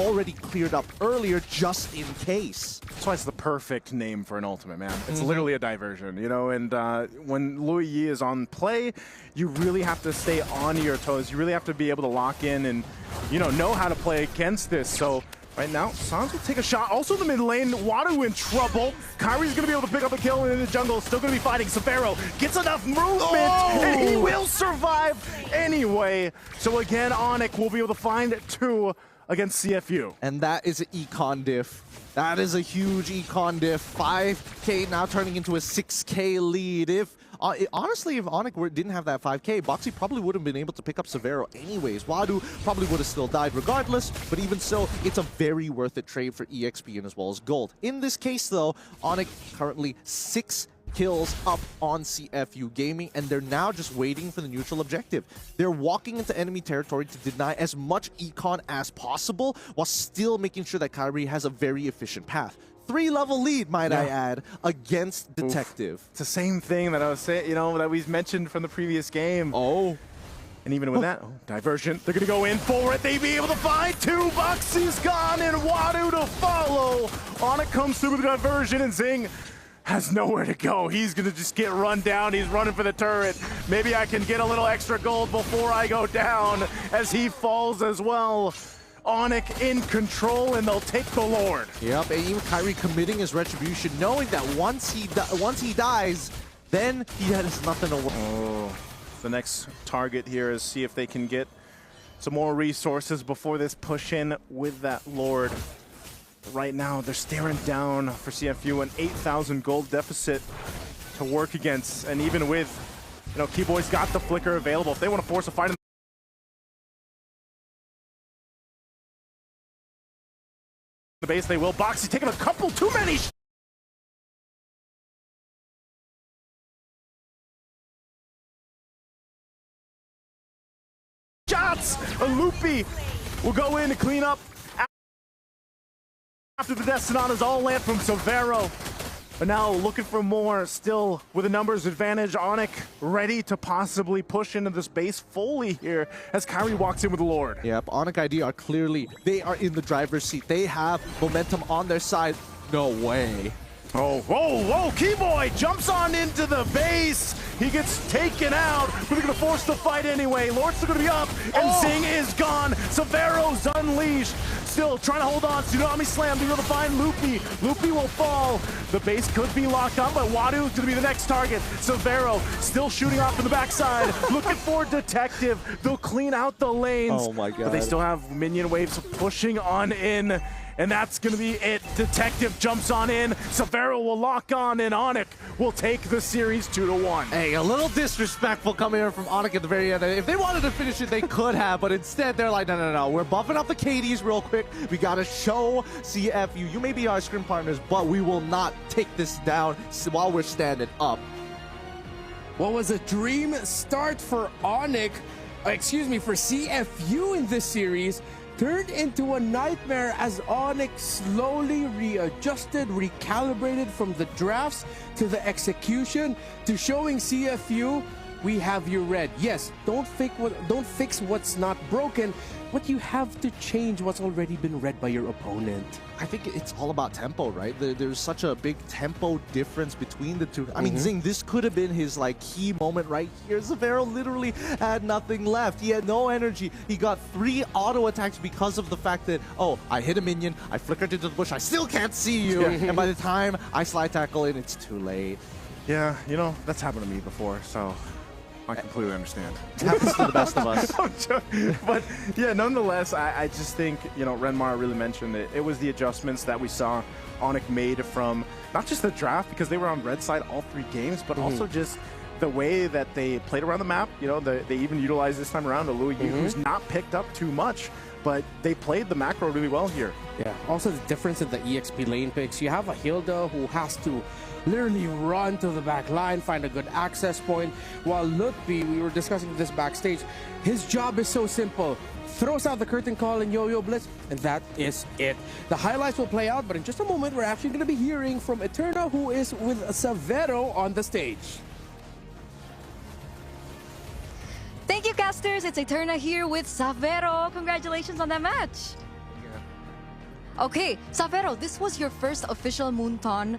already cleared up earlier just in case. That's why it's the perfect name for an ultimate, man. It's literally a diversion, you know, and when Louis Yi is on play, you really have to stay on your toes. You really have to be able to lock in and, you know how to play against this. So right now, Sans will take a shot. Also the mid lane, Wadu in trouble. Kyrie's going to be able to pick up a kill in the jungle. Still going to be fighting. Severo gets enough movement, and he will survive anyway. So again, Onyx will be able to find 2 against CFU. And that is an econ diff. That is a huge econ diff. 5K now turning into a 6K lead. Honestly, if Onyx didn't have that 5K, Boxy probably would have been able to pick up Severo anyways. Wadu probably would have still died regardless, but even so, it's a very worth it trade for EXP and as well as gold. In this case though, Onyx currently 6 kills up on CFU Gaming, and they're now just waiting for the neutral objective. They're walking into enemy territory to deny as much econ as possible while still making sure that Kyrie has a very efficient path. 3-level lead, might I add, against Detective. It's the same thing that I was saying, you know, that we've mentioned from the previous game. Oh. And even with that, diversion, they're going to go in for it. They be able to find 2. Boxy's gone and Wadu to follow. Onyx comes through with the diversion and Zing has nowhere to go. He's going to just get run down. He's running for the turret. Maybe I can get a little extra gold before I go down as he falls as well. Onyx in control, and they'll take the Lord. Yep, and even Kyrie committing his retribution, knowing that once he dies, then he has nothing to worry. Oh, the next target here is see if they can get some more resources before this push in with that Lord. Right now, they're staring down for CFU an 8,000 gold deficit to work against, and even with, you know, Keyboy's got the flicker available. If they want to force a fight in the base, they will. Boxy taking a couple too many shots. Mlbb will go in to clean up after the Destinatas all land from Severo. But now looking for more, still with a numbers advantage. Onyx ready to possibly push into this base fully here as Kyrie walks in with the Lord. Yep, Onyx ID are clearly, they are in the driver's seat. They have momentum on their side. No way. Oh, whoa, whoa, Keyboy jumps on into the base. He gets taken out, but they're gonna force the fight anyway. Lord's still gonna be up, and Zing is gone. Severo's unleashed. Still trying to hold on. Tsunami Slam to be able to find Loopy. Loopy will fall. The base could be locked on, but Wadu's gonna be the next target. Severo still shooting off from the backside. Looking for Detective. They'll clean out the lanes. Oh my god. But they still have minion waves pushing on in. And that's going to be it. Detective jumps on in. Severo will lock on, and Onyx will take the series 2-1. Hey, a little disrespectful coming here from Onyx at the very end. If they wanted to finish it, they could have, but instead they're like, no. We're buffing up the KDs real quick. We got to show CFU. You may be our scrim partners, but we will not take this down while we're standing up. What was a dream start for Onyx, for CFU in this series, turned into a nightmare as Onyx slowly readjusted, recalibrated from the drafts to the execution to showing CFU, we have you read. Yes, don't fix what's not broken, but you have to change what's already been read by your opponent. I think it's all about tempo, right? There's such a big tempo difference between the two. I mean, Zing, this could have been his key moment right here. Severo literally had nothing left. He had no energy. He got 3 auto attacks because of the fact that, oh, I hit a minion, I flickered into the bush, I still can't see you. And by the time I slide tackle in, it's too late. Yeah, you know, that's happened to me before, so I completely understand. It happens to the best of us. But yeah, nonetheless, I just think, you know, Renmar really mentioned it. It was the adjustments that we saw Onyx made from not just the draft, because they were on red side all 3 games, but also just the way that they played around the map. You know, they even utilized this time around a Louis Yu, who's not picked up too much, but they played the macro really well here. Yeah, also the difference in the EXP lane picks. You have a Hilda who has to literally run to the back line, find a good access point, while Lutfi, we were discussing this backstage, his job is so simple. Throws out the curtain call and yo-yo blitz, and that is it. The highlights will play out, but in just a moment, we're actually going to be hearing from Eterna, who is with Severo on the stage. Thank you, casters. It's Eterna here with Severo. Congratulations on that match. Okay, Savero, this was your first official Moonton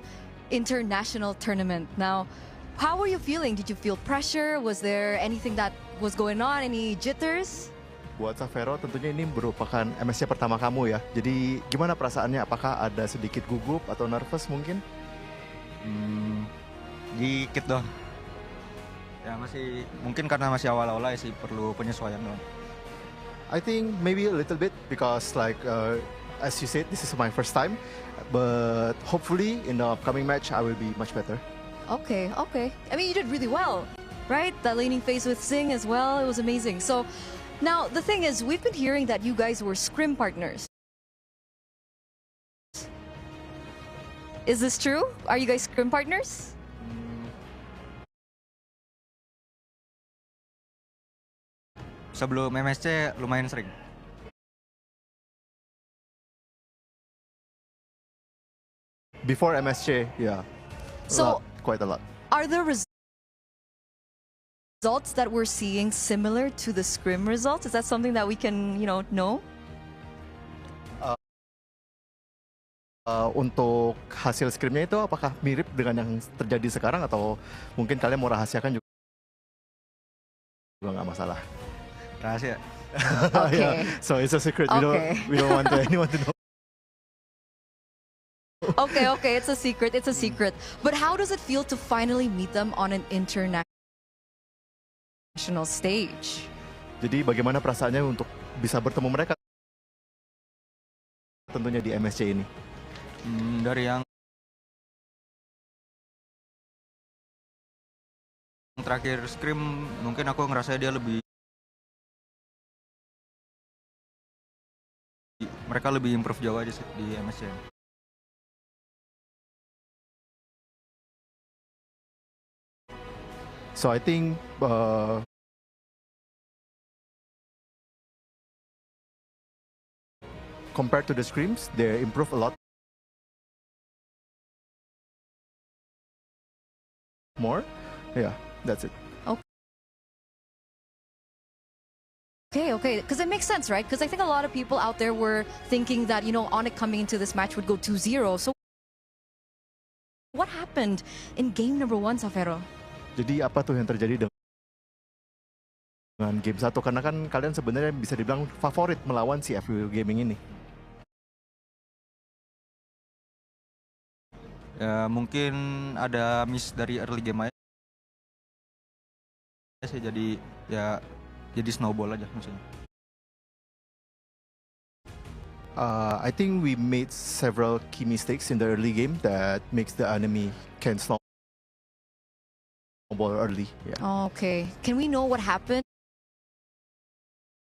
international tournament. Now, how were you feeling? Did you feel pressure? Was there anything that was going on? Any jitters? Buat Savero tentunya ini merupakan MSC pertama kamu ya. Jadi gimana perasaannya? Apakah ada sedikit gugup atau nervous mungkin? Dikit doang. Ya masih mungkin karena masih awal-awal sih perlu penyesuaian doang. I think maybe a little bit because like as you said, this is my first time. But hopefully in the upcoming match, I will be much better. Okay, okay. I mean, you did really well, right? That laning phase with Sing as well, it was amazing. So now the thing is, we've been hearing that you guys were scrim partners. Is this true? Are you guys scrim partners? Sebelum MSC lumayan sering. Before MSC, yeah. So, quite a lot. are the results that we're seeing similar to the scrim results? Is that something that we can, know? Untuk hasil scrimnya itu apakah mirip dengan yang terjadi sekarang atau mungkin kalian mau rahasiakan juga nggak masalah. Rahasia. Okay. Yeah. So it's a secret. Okay. We don't want anyone to know. Okay, it's a secret, it's a secret. But how does it feel to finally meet them on an international stage? Jadi bagaimana perasaannya untuk bisa bertemu mereka tentunya di MSC ini? Dari yang terakhir scrim mungkin aku ngerasa dia mereka lebih improve jauh aja sih di MSC. So I think compared to the scrims, they improve a lot more. Yeah, that's it. Okay, because it makes sense, right? Because I think a lot of people out there were thinking that, Onyx coming into this match would go 2-0. So what happened in game number 1, Savero? Jadi apa tuh yang terjadi dengan game 1? Karena kan kalian sebenarnya bisa dibilang favorit melawan si FW Gaming ini. Ya mungkin ada miss dari early game aja sih, jadi snowball aja maksudnya. I think we made several key mistakes in the early game that makes the enemy can snowball early. Yeah. Okay, can we know what happened?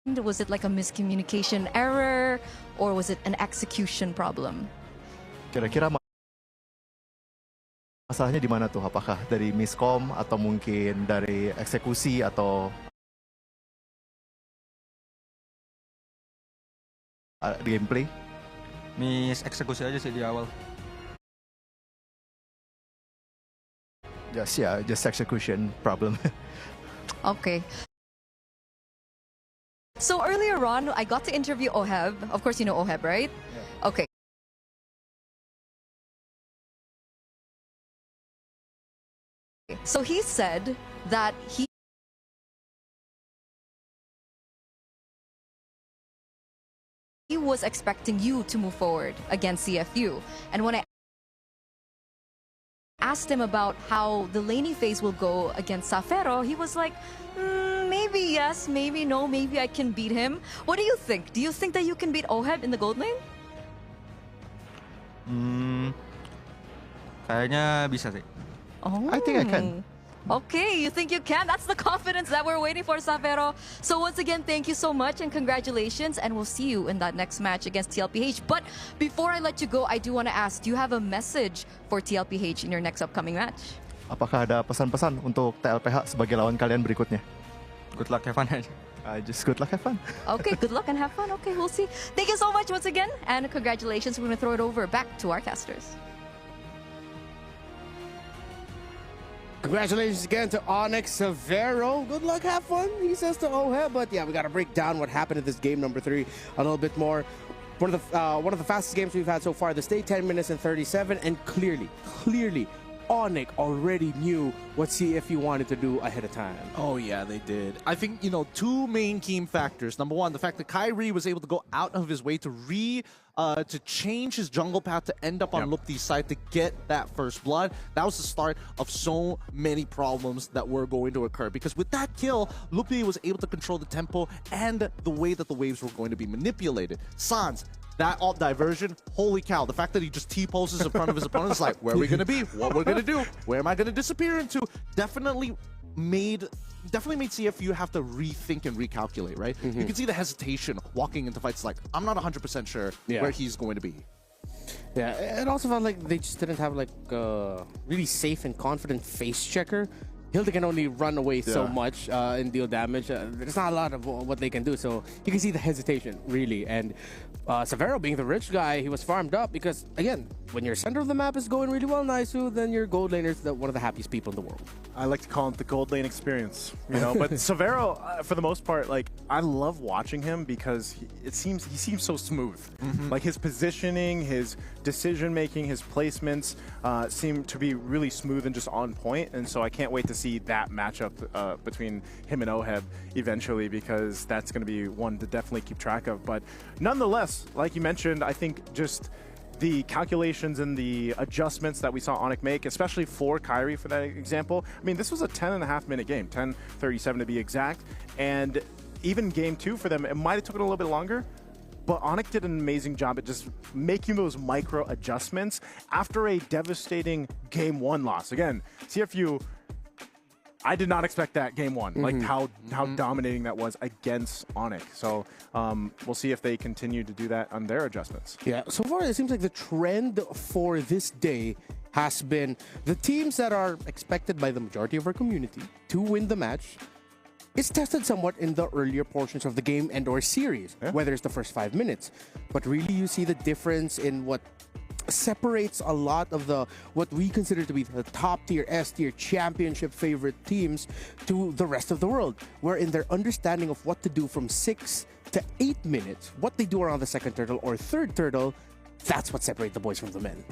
Was it like a miscommunication error or was it an execution problem? Kira-kira masalahnya di mana tuh? Apakah dari miscom atau mungkin dari eksekusi atau gameplay? Miss eksekusi aja sih di awal. Just execution problem. Okay. So earlier on, I got to interview Oheb. Of course, you know Oheb, right? Yeah. Okay. So he said that he was expecting you to move forward against CFU. And when I asked him about how the laning phase will go against Savero, he was like, maybe yes, maybe no, maybe I can beat him. What do you think? Do you think that you can beat Oheb in the gold lane? Kayaknya bisa sih. Oh. I think I can. Okay, you think you can? That's the confidence that we're waiting for, Savero. So once again, thank you so much and congratulations, and we'll see you in that next match against TLPH. But before I let you go, I do want to ask, do you have a message for TLPH in your next upcoming match? Apakah ada pesan-pesan untuk TLPH sebagai lawan kalian berikutnya? Good luck, have fun aja. Just good luck, have fun. Okay, good luck and have fun. Okay, we'll see. Thank you so much once again, and congratulations. We're going to throw it over back to our casters. Congratulations again to Onyx Savero. Good luck, have fun, he says to Oheb. But yeah, we got to break down what happened in this game number 3 a little bit more. one of the fastest games we've had so far this day, 10 minutes and 37, and clearly, Onyx already knew what CFU wanted to do ahead of time. Oh, yeah, they did. I think, you know, two main key factors. Number one, the fact that Kyrie was able to go out of his way to change his jungle path to end up on Mlbb's side to get that first blood. That was the start of so many problems that were going to occur. Because with that kill, Mlbb was able to control the tempo and the way that the waves were going to be manipulated. Sans, that alt diversion, holy cow. The fact that he just T-poses in front of his opponent is like, where are we going to be? What we're going to do? Where am I going to disappear into? Definitely made CFU have to rethink and recalculate, right? You can see the hesitation walking into fights like, I'm not 100% sure where he's going to be. Yeah, it also felt like they just didn't have like a really safe and confident face checker. Hilda can only run away so much and deal damage. There's not a lot of what they can do, so you can see the hesitation, really. And Savero, being the rich guy, he was farmed up because, again, when your center of the map is going really well, Naisu, then your gold laner is one of the happiest people in the world. I like to call it the gold lane experience, you know. But Savero, for the most part, like, I love watching him because he seems so smooth. Like his positioning, his decision making, his placements seem to be really smooth and just on point. And so I can't wait to see that matchup between him and Oheb eventually, because that's going to be one to definitely keep track of. But nonetheless, like you mentioned, I think just the calculations and the adjustments that we saw Onyx make, especially for Kyrie for that example. I mean, this was a 10.5-minute game, 10:37 to be exact. And even game 2 for them, it might have taken a little bit longer, but Onyx did an amazing job at just making those micro adjustments after a devastating game 1 loss. Again, CFU, I did not expect that game 1, like how dominating that was against Onyx. So we'll see if they continue to do that on their adjustments. Yeah, so far it seems like the trend for this day has been the teams that are expected by the majority of our community to win the match. It's tested somewhat in the earlier portions of the game and or series, whether it's the first 5 minutes. But really you see the difference in what separates a lot of what we consider to be the top tier, S tier, championship favorite teams to the rest of the world, where in their understanding of what to do from 6 to 8 minutes, what they do around the second turtle or third turtle, that's what separates the boys from the men.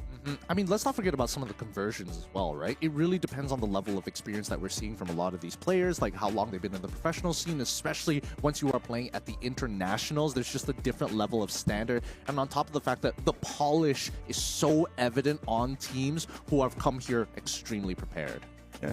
I mean, let's not forget about some of the conversions as well, right? It really depends on the level of experience that we're seeing from a lot of these players, like how long they've been in the professional scene, especially once you are playing at the internationals. There's just a different level of standard. And on top of the fact that the polish is so evident on teams who have come here extremely prepared. Yeah,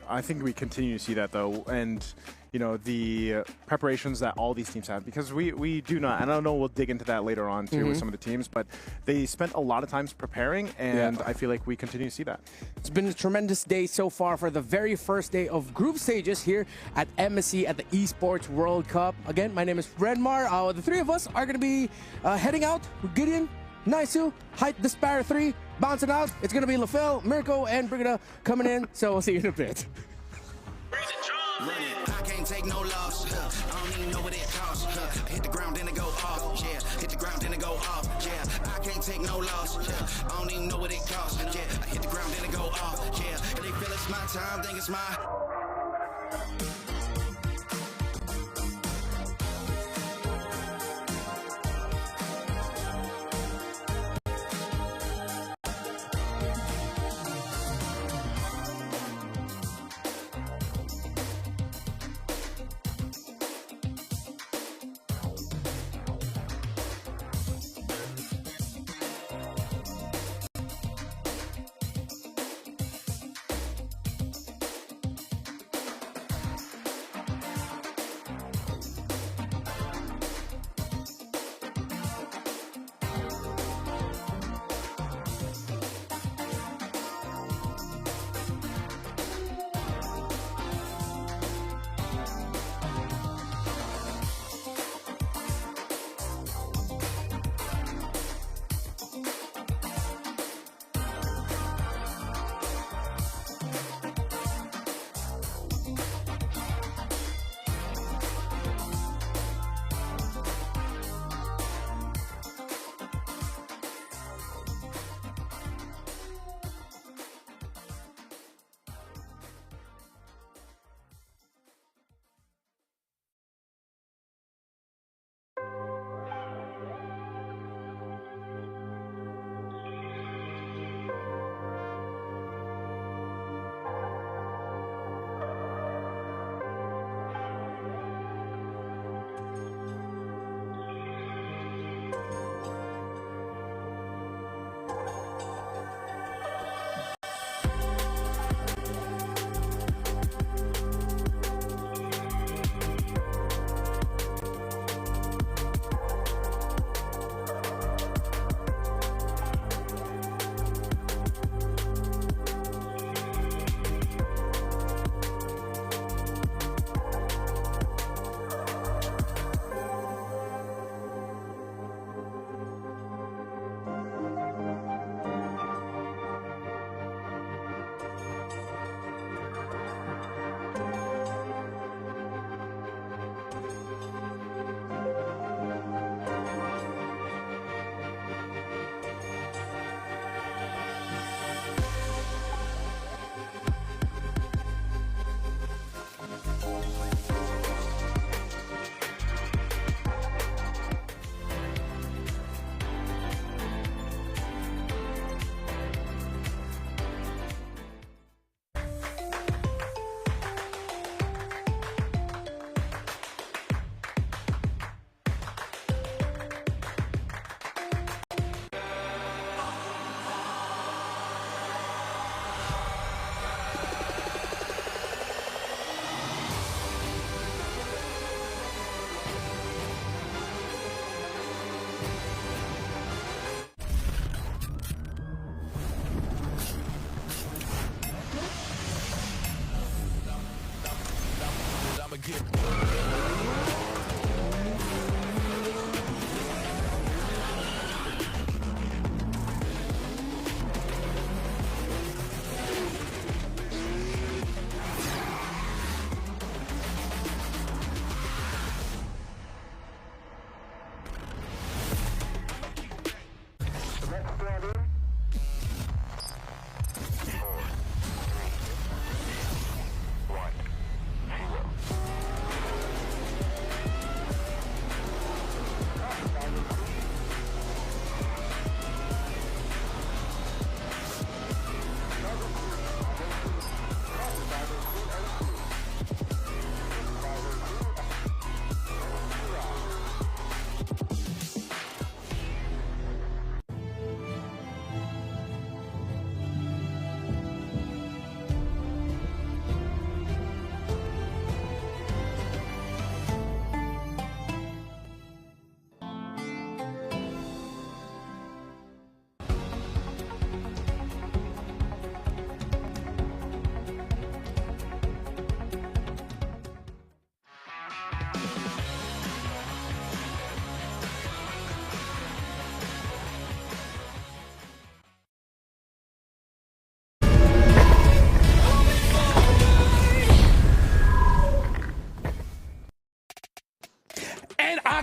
I think we continue to see that though, and you know, the preparations that all these teams have, because we do not, and I don't know, we'll dig into that later on too with some of the teams, but they spent a lot of times preparing, and I feel like we continue to see that. It's been a tremendous day so far for the very first day of group stages here at MSC at the Esports World Cup. Again, my name is Redmar. The three of us are going to be heading out with Gideon, Naisu, Height, Despair 3, bouncing out. It's going to be LaFell, Mirko, and Brigida coming in, so we'll see you in a bit. I can't take no loss. I don't even know what it costs. Hit the ground, then it go off. Yeah, hit the ground, then it go off. Yeah, I can't take no loss. I don't even know what it costs. Yeah, I hit the ground, then it go off. Yeah, they feel it's my time, think it's my.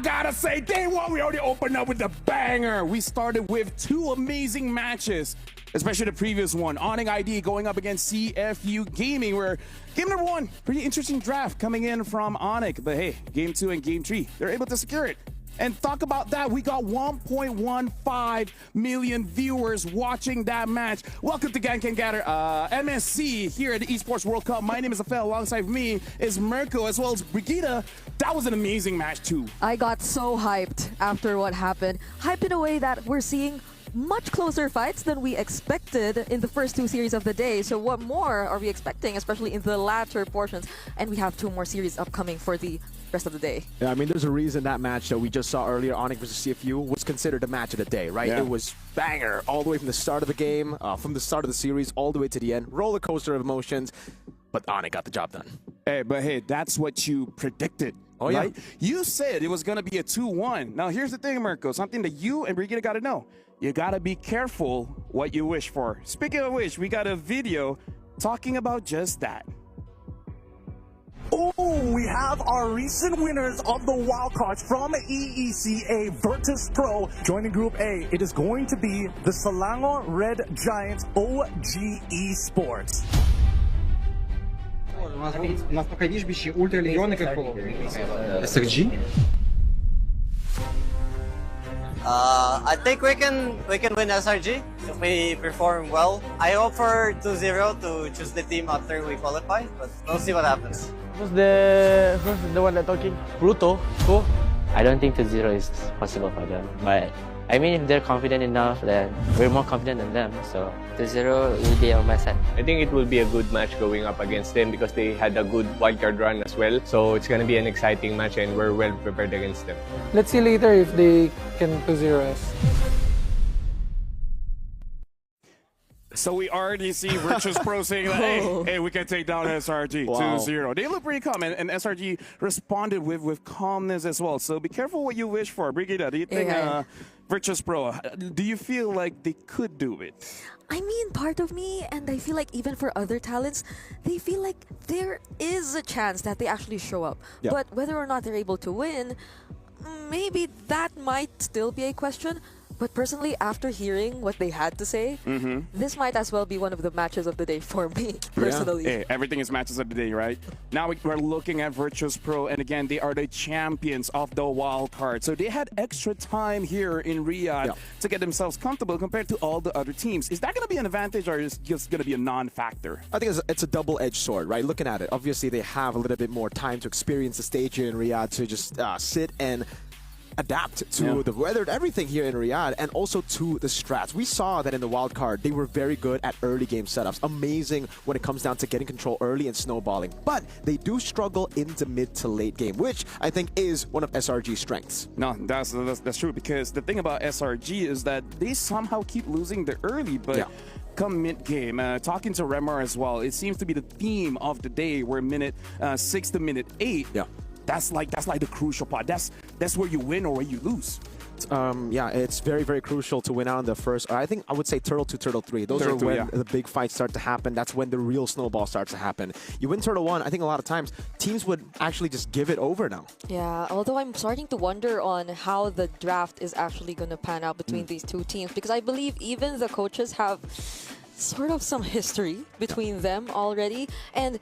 gotta say, day one, we already opened up with a banger. We started with two amazing matches, especially the previous one. Onyx ID going up against CFU Gaming, where game number one, pretty interesting draft coming in from Onyx. But hey, game two and game three, they're able to secure it. And talk about that, we got 1.15 million viewers watching that match. Welcome to Gang Can Gather MSC here at the Esports World Cup. My name is Afel. Alongside me is Mirko as well as Brigitte. That was an amazing match too. I got so hyped after what happened. Hyped in a way that we're seeing much closer fights than we expected in the first two series of the day. So what more are we expecting, especially in the latter portions? And we have two more series upcoming for the rest of the day. Yeah, I mean, there's a reason that match that we just saw earlier, Onyx versus CFU, was considered the match of the day, right? Yeah. It was banger all the way from the start of the game, from the start of the series, all the way to the end. Roller coaster of emotions, but Onyx got the job done. Hey, that's what you predicted. Oh, yeah. Right? You said it was going to be a 2-1. Now, here's the thing, Mirko. Something that you and Brigitte got to know. You got to be careful what you wish for. Speaking of which, we got a video talking about just that. Oh, we have our recent winners of the wildcards from EECA Virtus Pro joining Group A. It is going to be the Selangor Red Giants OG Esports. SRG? I think we can win SRG if we perform well. I hope for 2-0 to choose the team after we qualify, but we'll see what happens. Who's the one that talking? Pluto? Who? I don't think 2-0 is possible for them, but I mean, if they're confident enough, then we're more confident than them. So 2-0 will be on my side. I think it will be a good match going up against them because they had a good wildcard run as well. So it's going to be an exciting match and we're well prepared against them. Let's see later if they can 2-0 us. So we already see Virtus Pro saying that, hey, we can take down SRG 2-0. They look pretty calm, and SRG responded with calmness as well. So be careful what you wish for. Brigitte, do you think Virtus Pro, do you feel like they could do it? I mean, part of me, and I feel like even for other talents, they feel like there is a chance that they actually show up. Yeah. But whether or not they're able to win, maybe that might still be a question. But personally, after hearing what they had to say, this might as well be one of the matches of the day for me, personally. Hey, everything is matches of the day, right? Now we're looking at Virtus Pro, and again, they are the champions of the wild card. So they had extra time here in Riyadh to get themselves comfortable compared to all the other teams. Is that going to be an advantage, or is it just going to be a non-factor? I think it's a double-edged sword, right? Looking at it, obviously they have a little bit more time to experience the stage here in Riyadh to just sit and adapt to the weather, everything here in Riyadh, and also to the strats. We saw that in the wild card, they were very good at early game setups. Amazing when it comes down to getting control early and snowballing. But they do struggle into mid to late game, which I think is one of SRG's strengths. No, that's true, because the thing about SRG is that they somehow keep losing the early, but come mid-game, talking to Remar as well, it seems to be the theme of the day where minute 6 to minute 8. That's like the crucial part. That's where you win or where you lose. Yeah, it's very, very crucial to win out in the first. I think I would say Turtle 2, Turtle 3. Those are when the big fights start to happen. That's when the real snowball starts to happen. You win Turtle 1, I think a lot of times teams would actually just give it over now. Yeah, although I'm starting to wonder on how the draft is actually going to pan out between these two teams, because I believe even the coaches have sort of some history between them already. And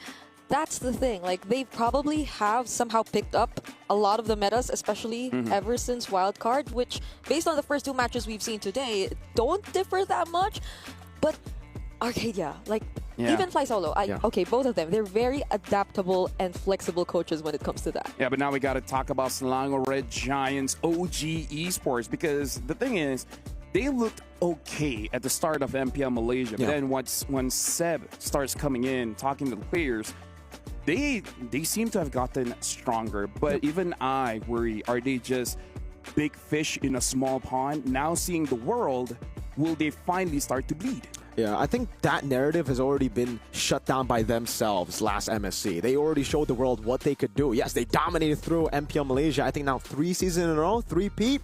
that's the thing, like they probably have somehow picked up a lot of the metas, especially ever since Wildcard, which based on the first two matches we've seen today, don't differ that much. But Arcadia, like even Fly Solo, okay, both of them, they're very adaptable and flexible coaches when it comes to that. Yeah, but now we got to talk about Selangor Red Giants OG Esports, because the thing is, they looked okay at the start of MPL Malaysia. But then when Seb starts coming in, talking to the players, they seem to have gotten stronger. But even I worry, are they just big fish in a small pond? Now seeing the world, will they finally start to bleed? Yeah, I think that narrative has already been shut down by themselves last MSC. They already showed the world what they could do. Yes, they dominated through MPL Malaysia, I think now 3 seasons in a row, 3-peat.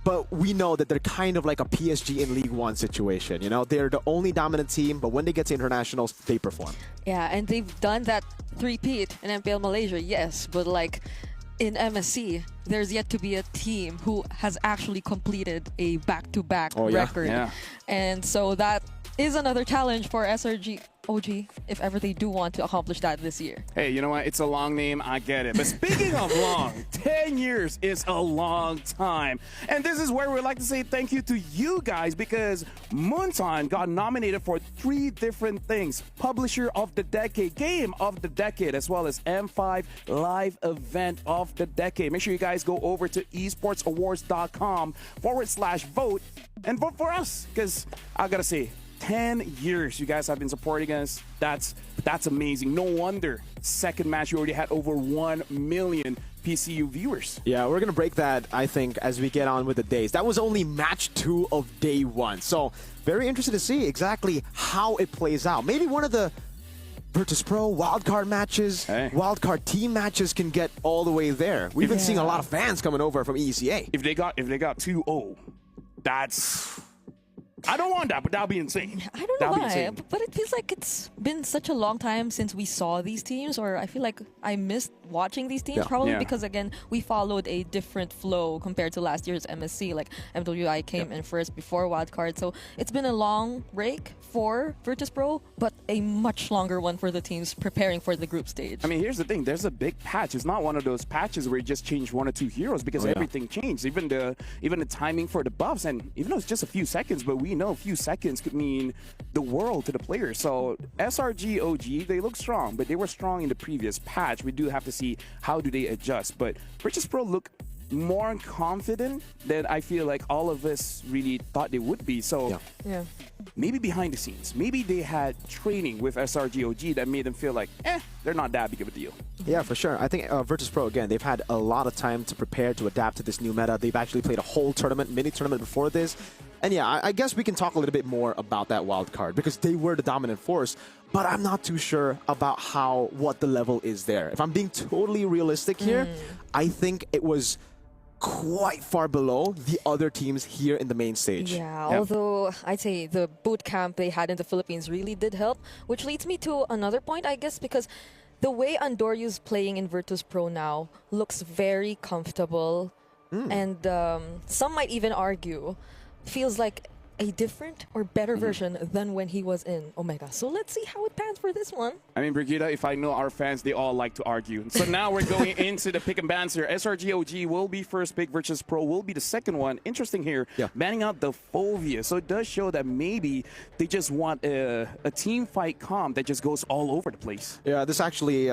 But we know that they're kind of like a PSG in League One situation. You know, they're the only dominant team, but when they get to internationals, they perform. Yeah, and they've done that 3-peat in MPL Malaysia, yes, but like in MSC, there's yet to be a team who has actually completed a back-to-back record. And so that is another challenge for SRG OG if ever they do want to accomplish that this year. Hey, you know what? It's a long name. I get it. But speaking of long, 10 years is a long time. And this is where we'd like to say thank you to you guys because Moonton got nominated for 3 different things. Publisher of the Decade, Game of the Decade, as well as M5 Live Event of the Decade. Make sure you guys go over to esportsawards.com/vote and vote for us because I gotta say, 10 years you guys have been supporting us. That's amazing. No wonder second match you already had over 1 million PCU viewers. Yeah, we're gonna break that, I think, as we get on with the days. That was only match 2 of day 1. So very interested to see exactly how it plays out. Maybe one of the Virtus Pro wildcard matches, wildcard team matches can get all the way there. We've been seeing a lot of fans coming over from ECA. If they got 2-0, that's... I don't want that, but that'll be insane. I don't know why, but it feels like it's been such a long time since we saw these teams, or I feel like I missed watching these teams, probably because, again, we followed a different flow compared to last year's MSC. Like, MWI came in first before wildcard, so it's been a long break for Virtus Pro, but a much longer one for the teams preparing for the group stage. I mean, here's the thing. There's a big patch. It's not one of those patches where you just change 1 or 2 heroes because everything changed. Even the timing for the buffs, and even though it's just a few seconds, but we know a few seconds could mean the world to the players. So SRG OG, they look strong, but they were strong in the previous patch. We do have to see how do they adjust. But Virtus Pro look more confident than I feel like all of us really thought they would be. So maybe behind the scenes, maybe they had training with SRG OG that made them feel like, they're not that big of a deal. Yeah, for sure. I think Virtus Pro, again, they've had a lot of time to prepare to adapt to this new meta. They've actually played a whole tournament, mini tournament before this. And yeah, I guess we can talk a little bit more about that wild card because they were the dominant force, but I'm not too sure about what the level is there. If I'm being totally realistic here, I think it was quite far below the other teams here in the main stage. Yeah, although I'd say the boot camp they had in the Philippines really did help, which leads me to another point, I guess, because the way Andoryu's playing in Virtus Pro now looks very comfortable, and some might even argue feels like a different or better version than when he was in Omega. So let's see how it pans for this one. I mean, Brigitte, if I know our fans, they all like to argue. So now we're going into the pick and bans here. SRG OG will be first pick, Virtus Pro will be the second one. Interesting here, banning out the Fovea. So it does show that maybe they just want a team fight comp that just goes all over the place. Yeah, this actually...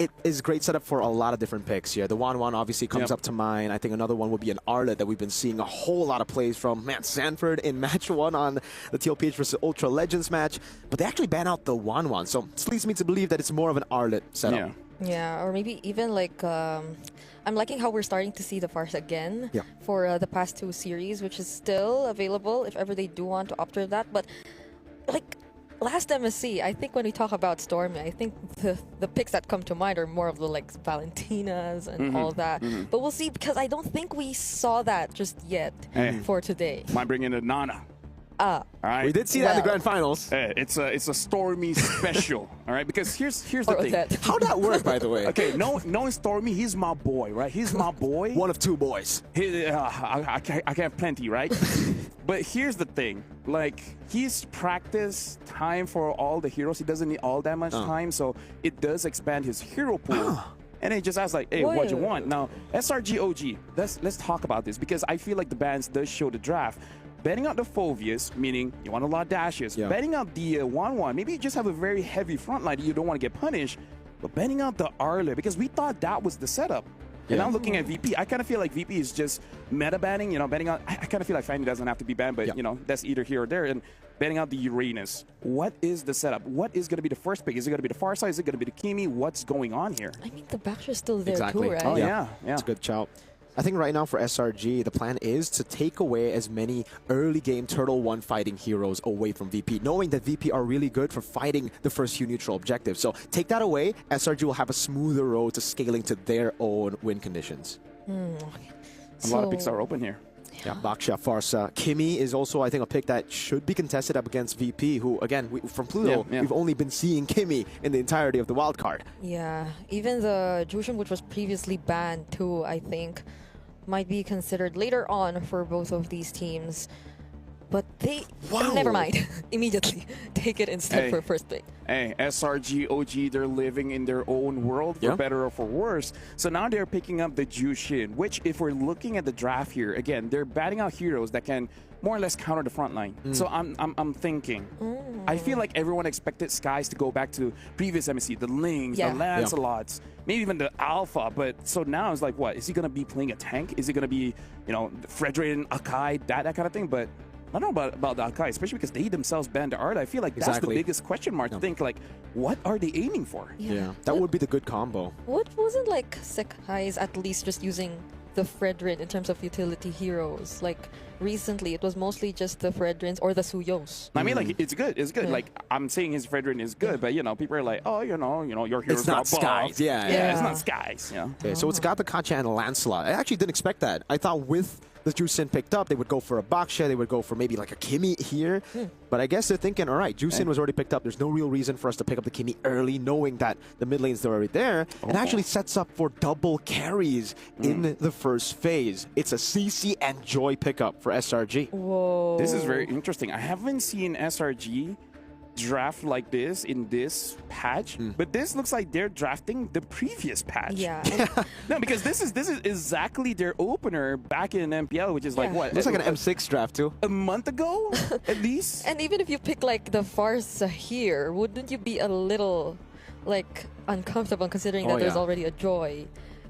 it is a great setup for a lot of different picks here. The 1-1 obviously comes up to mind. I think another one would be an Arlet that we've been seeing a whole lot of plays from. Man, Sanford in match 1 on the TLPH versus Ultra Legends match. But they actually ban out the 1-1. So this leads me to believe that it's more of an Arlet setup. Yeah, or maybe even like... I'm liking how we're starting to see the Farce again for the past 2 series, which is still available if ever they do want to opt for that. But like... last MSC, I think when we talk about Stormy, I think the picks that come to mind are more of the like Valentinas and all that. But we'll see because I don't think we saw that just yet for today. Might bring in a Nana. All right. We did see that in the grand finals. It's a Stormy special, all right? Because here's the thing. How'd that work, by the way? Okay, knowing Stormy, he's my boy, right? He's my boy. One of 2 boys. I can have plenty, right? But here's the thing. Like, he's practiced time for all the heroes. He doesn't need all that much time, so it does expand his hero pool. And he just asks like, hey, what you want? Now, SRG OG, let's talk about this because I feel like the bans does show the draft. Betting out the Foveas, meaning you want a lot of dashes. Betting out the 1-1, maybe you just have a very heavy front line that you don't want to get punished. But betting out the Arlet, because we thought that was the setup. And now looking at VP, I kind of feel like VP is just meta banning, betting out. I kind of feel like Fanny doesn't have to be banned, but, that's either here or there. And betting out the Uranus. What is the setup? What is going to be the first pick? Is it going to be the Farsight? Is it going to be the Kimi? What's going on here? I mean, the Baxter's still there too, right? Oh, yeah. It's a good shout. I think right now for SRG, the plan is to take away as many early game Turtle 1 fighting heroes away from VP, knowing that VP are really good for fighting the first few neutral objectives. So take that away, SRG will have a smoother road to scaling to their own win conditions. A lot of picks are open here. Yeah, Baksha, Farsa. Kimi is also, I think, a pick that should be contested up against VP, who, again, from Pluto, we've only been seeing Kimi in the entirety of the wild card. Yeah, even the Jushin, which was previously banned too, I think, might be considered later on for both of these teams. But they, never mind, immediately take it instead for first pick. Hey, SRG, OG, they're living in their own world, for better or for worse. So now they're picking up the Jushin, which if we're looking at the draft here, again, they're batting out heroes that can more or less counter the front line. So I'm thinking, I feel like everyone expected Skies to go back to previous MSC, the Lings, the Lancelots, maybe even the Alpha. But so now it's like, what? Is he going to be playing a tank? Is he going to be, you know, Frederick and Akai, that kind of thing? But I don't know about the Akai, especially because they themselves banned the art. I feel like that's the biggest question mark to think, like, what are they aiming for? Yeah, that would be the good combo. What wasn't like Sekai's at least just using the Fredrin in terms of utility heroes? Like recently, it was mostly just the Fredrins or the Suyos. I mean, like, it's good. It's good. Like, I'm saying his Fredrin is good, but, you know, people are like, oh, you know, your hero's It's not Skies. Yeah, it's not Skies. Yeah. Okay, so it's got the Kacha and the Lancelot. I actually didn't expect that. I thought with the Jushin picked up, they would go for a Baksha, they would go for maybe like a Kimi here. But I guess they're thinking, all right, Jushin was already picked up. There's no real reason for us to pick up the Kimi early, knowing that the mid lanes are already there. It actually sets up for double carries in the first phase. It's a CC and Joy pickup for SRG. Whoa. This is very interesting. I haven't seen SRG draft like this in this patch, but this looks like they're drafting the previous patch. Yeah. No, because this is exactly their opener back in MPL, which is like what? Looks like an M6 draft too. A month ago, at least. And even if you pick like the Farsa here, wouldn't you be a little like uncomfortable considering that there's already a Joy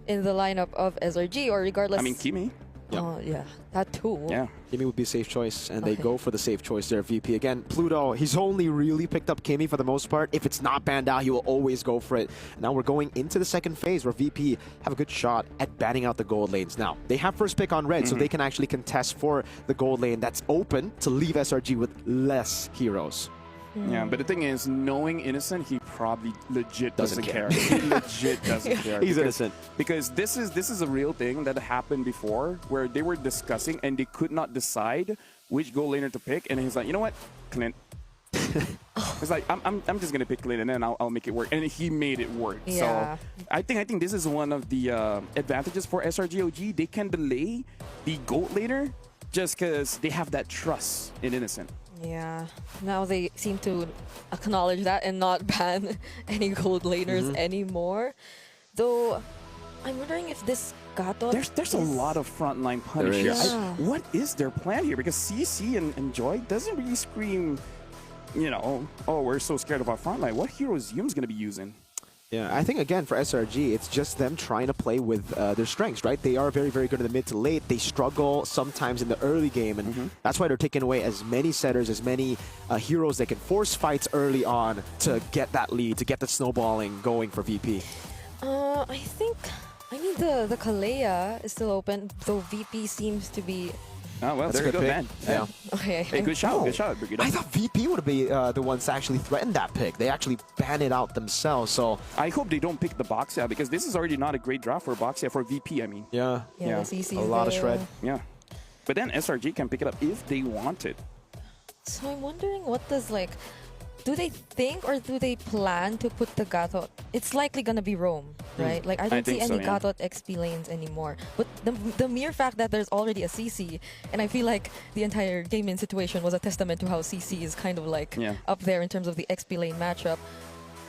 in the lineup of SRG, or regardless? I mean, Kimi. Oh, yeah, that too. Yeah. Kimi would be a safe choice, and they go for the safe choice there, VP. Again, Pluto, he's only really picked up Kimi for the most part. If it's not banned out, he will always go for it. Now we're going into the second phase where VP have a good shot at banning out the gold lanes. Now, they have first pick on red, so they can actually contest for the gold lane that's open to leave SRG with less heroes. Yeah, but the thing is, knowing Innocent, he probably legit doesn't care. He legit doesn't care. He's innocent. Because this is a real thing that happened before, where they were discussing and they could not decide which gold laner to pick, and he's like, you know what, Clint. It's like I'm just gonna pick Clint and then I'll make it work, and he made it work. Yeah. So I think this is one of the advantages for SRG OG. They can delay the gold laner just because they have that trust in Innocent. Yeah, now they seem to acknowledge that and not ban any gold laners anymore. Though, I'm wondering if this Gato... There's a lot of frontline punish here. What is their plan here? Because CC and Joy doesn't really scream, you know, oh, we're so scared of our frontline. What hero is Yum's going to be using? Yeah, I think, again, for SRG, it's just them trying to play with their strengths, right? They are very, very good in the mid to late. They struggle sometimes in the early game, and that's why they're taking away as many setters, as many heroes that can force fights early on to get that lead, to get the snowballing going for VP. I think, I mean, the Kalea is still open, though VP seems to be... Oh, well, there you go, man. Yeah. Okay. Hey, good shot, good shot. I thought VP would be the ones that actually threatened that pick. They actually banned it out themselves, so... I hope they don't pick the Boxia, because this is already not a great draft for Boxia, for VP, I mean. Yeah. Yeah. A lot of shred. Yeah. But then SRG can pick it up if they want it. So I'm wondering what does, like... Do they think or do they plan to put the Gatot? It's likely gonna be Rome, right? Like, I don't see any Gatot XP lanes anymore. But the mere fact that there's already a CC, and I feel like the entire gaming situation was a testament to how CC is kind of like up there in terms of the XP lane matchup.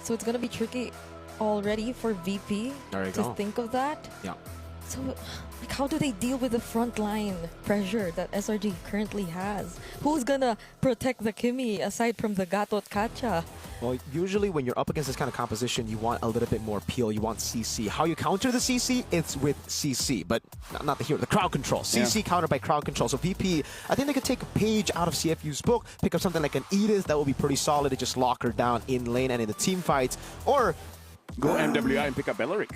So it's gonna be tricky already for VP to think of that. Yeah. So, like, how do they deal with the frontline pressure that SRG currently has? Who's gonna protect the Kimi aside from the Gatot Kacha? Well, usually when you're up against this kind of composition, you want a little bit more peel. You want CC. How you counter the CC? It's with CC, but not the hero, the crowd control. CC countered by crowd control. So VP, I think they could take a page out of CFU's book, pick up something like an Edith that will be pretty solid to just lock her down in lane and in the team fights, or go MWI and pick up Belleric.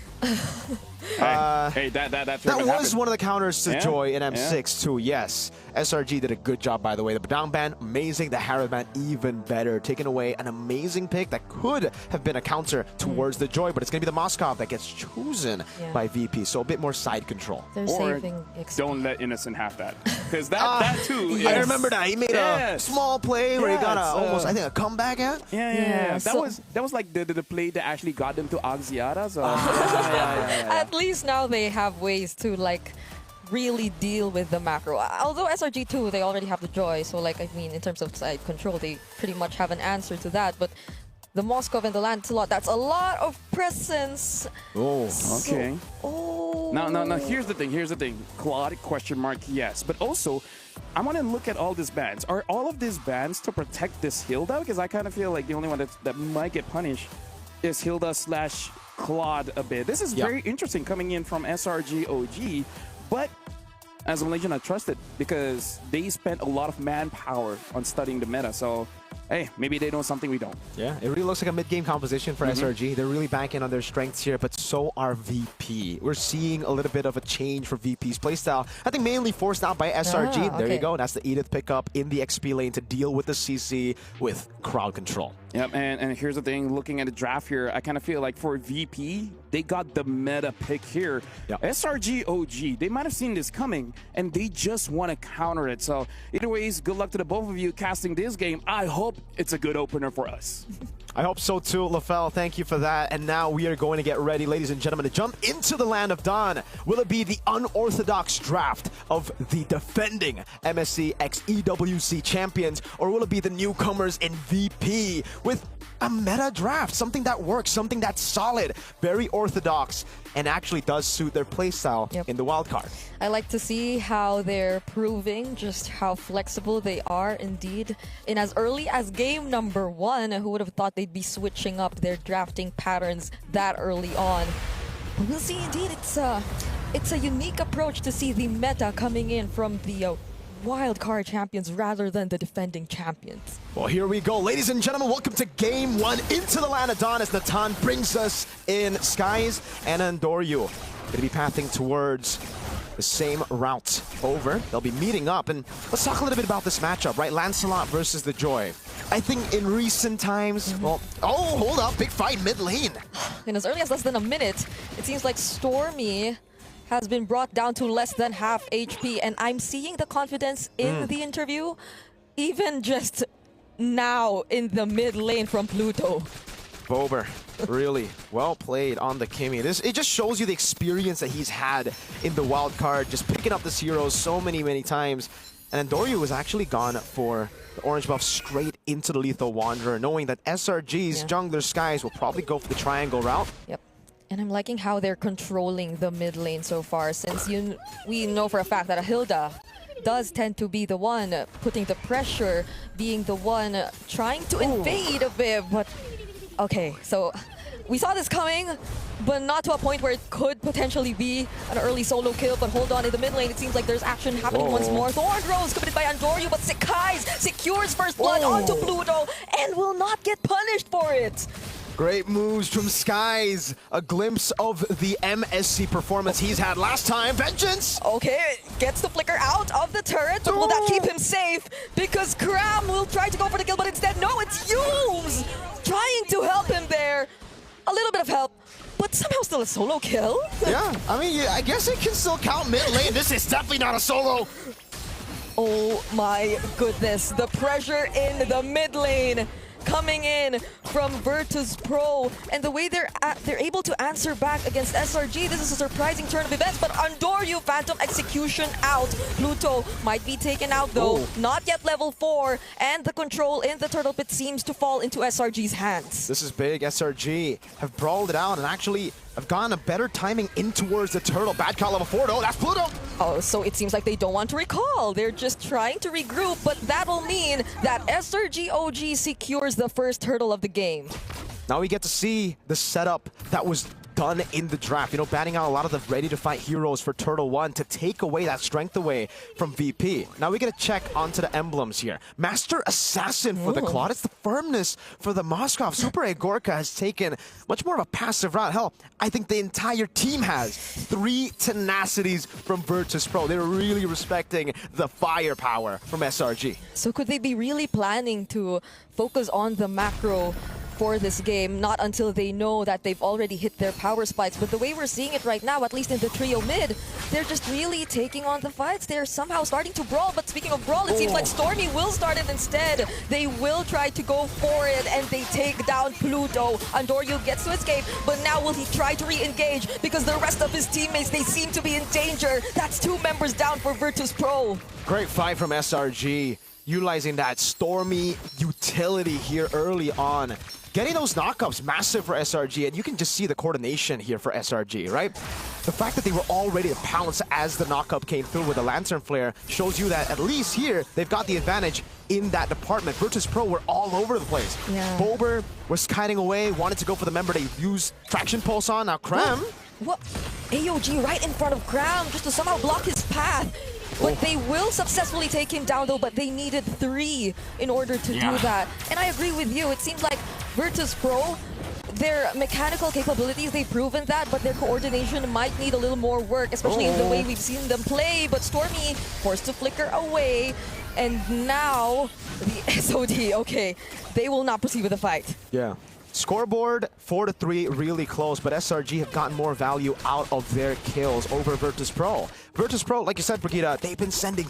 Hey, that was one of the counters to Yeah, Joy in M6 too. Yes, SRG did a good job, by the way. The down ban, amazing. The Harrod ban, even better. Taking away an amazing pick that could have been a counter towards the Joy, but it's going to be the Moscow that gets chosen by VP. So a bit more side control. They're Or saving don't let Innocent have that, because that too. I remember that he made a small play where he got almost, I think, a comeback at. Yeah. That was like the play that actually got them to Axiata. So At least now they have ways to like really deal with the macro. Although SRG2, they already have the Joy, so like I mean in terms of side control, they pretty much have an answer to that. But the Moscow and the Lancelot, that's a lot of presence. Oh, okay. Oh. Now, here's the thing. Claude, question mark, yes. But also, I want to look at all these bans. Are all of these bans to protect this Hilda? Because I kind of feel like the only one that might get punished is Hilda / Claude a bit. This is very interesting coming in from SRG OG, but as a Malaysian, I trust it because they spent a lot of manpower on studying the meta. So, hey, maybe they know something we don't. Yeah, it really looks like a mid-game composition for SRG. They're really banking on their strengths here, but so are VP. We're seeing a little bit of a change for VP's playstyle. I think mainly forced out by SRG. There you go. That's the Edith pickup in the XP lane to deal with the CC with crowd control. Yep, and here's the thing, looking at the draft here, I kind of feel like for VP, they got the meta pick here. SRG OG, they might have seen this coming, and they just want to counter it. So either ways, good luck to the both of you casting this game. I hope it's a good opener for us. I hope so too, LaFell. Thank you for that. And now we are going to get ready, ladies and gentlemen, to jump into the land of Dawn. Will it be the unorthodox draft of the defending MSC x EWC champions, or will it be the newcomers in VP with a meta draft, something that works, something that's solid, very orthodox, and actually does suit their playstyle in the wildcard? I like to see how they're proving just how flexible they are indeed. In as early as game number 1, who would have thought they'd be switching up their drafting patterns that early on? But we'll see indeed. It's a unique approach to see the meta coming in from the wildcard champions rather than the defending champions. Well, here we go. Ladies and gentlemen, welcome to Game 1 into the land of Dawn as Natan brings us in Skies and Andoryu. Going to be pathing towards the same route over. They'll be meeting up, and let's talk a little bit about this matchup, right? Lancelot versus the Joy. I think in recent times, well, oh, hold up, big fight mid lane. In as early as less than a minute, it seems like Stormy has been brought down to less than half HP, and I'm seeing the confidence in the interview, even just now in the mid lane from Pluto. Bober, really well played on the Kimmy. It just shows you the experience that he's had in the wild card, just picking up this hero so many times. And Andoryu was actually gone for the orange buff straight into the Lethal Wanderer, knowing that SRG's jungler Skies will probably go for the triangle route. Yep. And I'm liking how they're controlling the mid lane so far, since we know for a fact that Hilda does tend to be the one putting the pressure, being the one trying to invade a bit. But okay, so we saw this coming, but not to a point where it could potentially be an early solo kill. But hold on, in the mid lane, it seems like there's action happening once more. Thorn Rose committed by Andoryu, but Skies secures first blood onto Pluto and will not get punished for it. Great moves from Skies. A glimpse of the MSC performance he's had last time. Vengeance! Okay, gets the flicker out of the turret, but will that keep him safe? Because Cram will try to go for the kill, but instead, no, it's Yumes trying to help him there. A little bit of help, but somehow still a solo kill? Yeah, I mean, I guess it can still count mid lane. This is definitely not a solo. Oh my goodness, the pressure in the mid lane coming in from Virtus Pro, and the way they're able to answer back against SRG. This is a surprising turn of events, but Andoryu Phantom execution out. Pluto might be taken out though, not yet level 4, and the control in the turtle pit seems to fall into SRG's hands. This is big. SRG have brawled it out and actually have gotten a better timing in towards the turtle. Bad call level 4 though, that's Pluto! Oh, so it seems like they don't want to recall. They're just trying to regroup, but that will mean that SRG OG secures the first turtle of the game. Now we get to see the setup that was done in the draft. You know, banning out a lot of the ready-to-fight heroes for Turtle 1 to take away that strength away from VP. Now we gotta check onto the emblems here. Master Assassin for the Claude. It's the firmness for the Moskov. Super Egorka has taken much more of a passive route. Hell, I think the entire team has 3 tenacities from Virtus.pro. They're really respecting the firepower from SRG. So could they be really planning to focus on the macro for this game, not until they know that they've already hit their power spikes? But the way we're seeing it right now, at least in the trio mid, they're just really taking on the fights. They're somehow starting to brawl, but speaking of brawl, it seems like Stormy will start it instead. They will try to go for it, and they take down Pluto. Andoryu gets to escape, but now will he try to re-engage? Because the rest of his teammates, they seem to be in danger. That's 2 members down for Virtus.pro. Great fight from SRG, utilizing that Stormy utility here early on. Getting those knockups, massive for SRG, and you can just see the coordination here for SRG, right? The fact that they were all ready to pounce as the knockup came through with the Lantern Flare shows you that at least here, they've got the advantage in that department. Virtus.pro were all over the place. Yeah. Bober was kiting away, wanted to go for the member they used Traction Pulse on. Now Krem. What? AOG right in front of Kram just to somehow block his path. But they will successfully take him down though, but they needed 3 in order to do that. And I agree with you, it seems like Virtus.pro, their mechanical capabilities, they've proven that, but their coordination might need a little more work, especially in the way we've seen them play. But Stormy forced to flicker away, and now the SOD, okay, they will not proceed with the fight. Yeah. Scoreboard 4-3, really close, but SRG have gotten more value out of their kills over Virtus.pro. Virtus.pro, like you said, Brigitte, they've been sending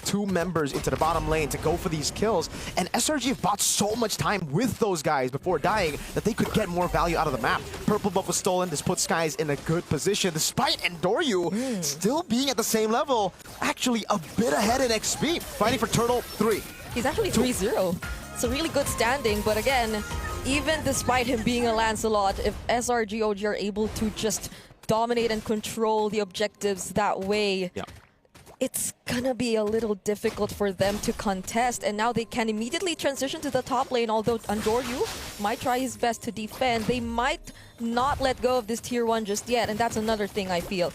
2 members into the bottom lane to go for these kills, and SRG have bought so much time with those guys before dying that they could get more value out of the map. Purple buff was stolen. This puts Skies in a good position, despite Andoryu still being at the same level, actually a bit ahead in XP, fighting for Turtle 3. He's actually 3-0. It's a really good standing, but again, even despite him being a Lancelot, if SRG OG are able to just dominate and control the objectives that way, it's gonna be a little difficult for them to contest. And now they can immediately transition to the top lane, although Andoryu might try his best to defend. They might not let go of this tier 1 just yet, and that's another thing I feel.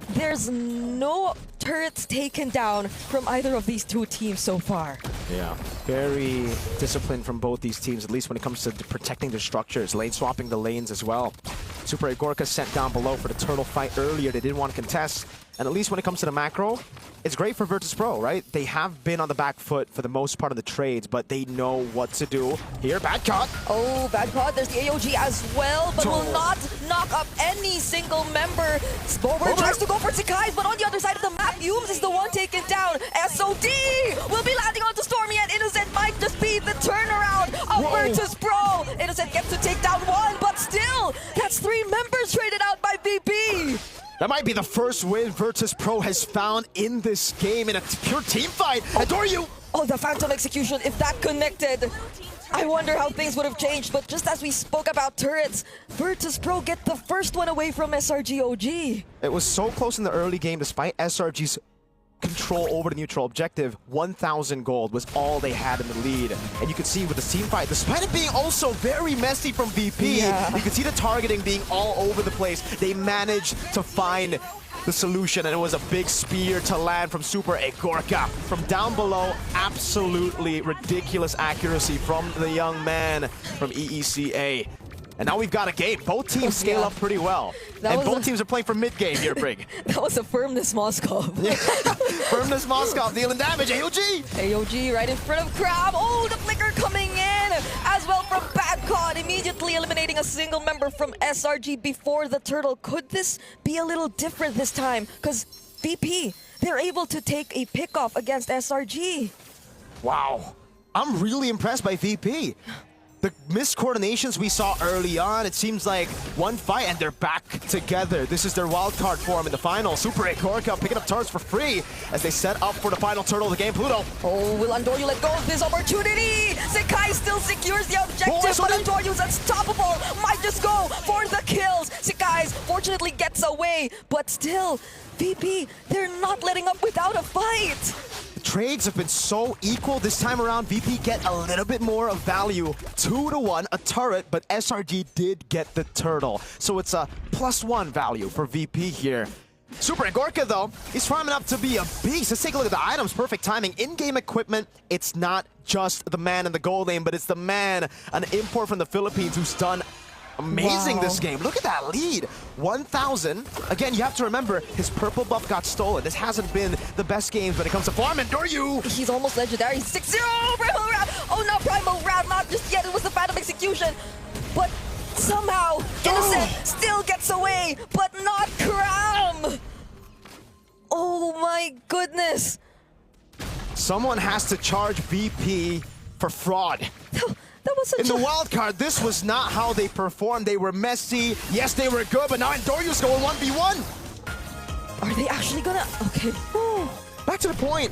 There's no turrets taken down from either of these 2 teams so far. Yeah, very disciplined from both these teams, at least when it comes to protecting their structures, lane swapping the lanes as well. Super Egorka sent down below for the turtle fight earlier. They didn't want to contest. And at least when it comes to the macro, it's great for Virtus.pro, right? They have been on the back foot for the most part of the trades, but they know what to do. Here, bad cut. Oh, bad cut. There's the AOG as well, but will not knock up any single member. Bober tries to go for Sakai's, but on the other side of the map, Yumes is the one taken down. SOD will be landing onto Stormy, and Innocent might just be the turnaround of Virtus.pro. Innocent gets to take down 1, but still, that's 3 members traded out by VP. That might be the first win Virtus.pro has found in this game in a pure team fight. Andoryu! Oh, the Phantom Execution, if that connected, I wonder how things would have changed. But just as we spoke about turrets, Virtus.pro get the first one away from SRG OG. It was so close in the early game despite SRG's control over the neutral objective. 1,000 gold was all they had in the lead. And you could see with the team fight, despite it being also very messy from VP, you could see the targeting being all over the place. They managed to find the solution, and it was a big spear to land from Super Egorka. From down below, absolutely ridiculous accuracy from the young man from EECA. And now we've got a game. Both teams scale up pretty well. And both teams are playing for mid-game here, Brig. That was a Firmness Moskov. Firmness Moskov dealing damage. AOG! AOG right in front of Crab. Oh, the flicker coming in as well from Badcon, immediately eliminating a single member from SRG before the turtle. Could this be a little different this time? Because VP, they're able to take a pick-off against SRG. Wow. I'm really impressed by VP. The missed coordinations we saw early on, it seems like one fight and they're back together. This is their wildcard form in the final. Super Egorka picking up turrets for free as they set up for the final turtle of the game, Pluto. Oh, will Andoryu let go of this opportunity? Sakai still secures the objective, but Andoryu's unstoppable. Might just go for the kills. Sakai fortunately gets away, but still, VP, they're not letting up without a fight. trades have been so equal this time around. VP get a little bit more of value. 2-1, a turret, but SRG did get the turtle. So it's a +1 value for VP here. Super Agorka, though, he's farming up to be a beast. Let's take a look at the items. Perfect timing. In-game equipment, it's not just the man in the gold lane, but it's the man, an import from the Philippines who's done amazing this game. Look at that lead. 1,000. Again, you have to remember, his purple buff got stolen. This hasn't been the best games when it comes to farm. And Doryu! He's almost legendary. 6-0! Primal round! Oh, not primal round. Not just yet. It was the Phantom Execution. But somehow, Innocent still gets away, but not Cram! Oh my goodness. Someone has to charge VP for fraud. That was in the wild card, this was not how they performed. They were messy. Yes, they were good, but now Doryu's going 1v1. Are they actually gonna? Okay. Back to the point.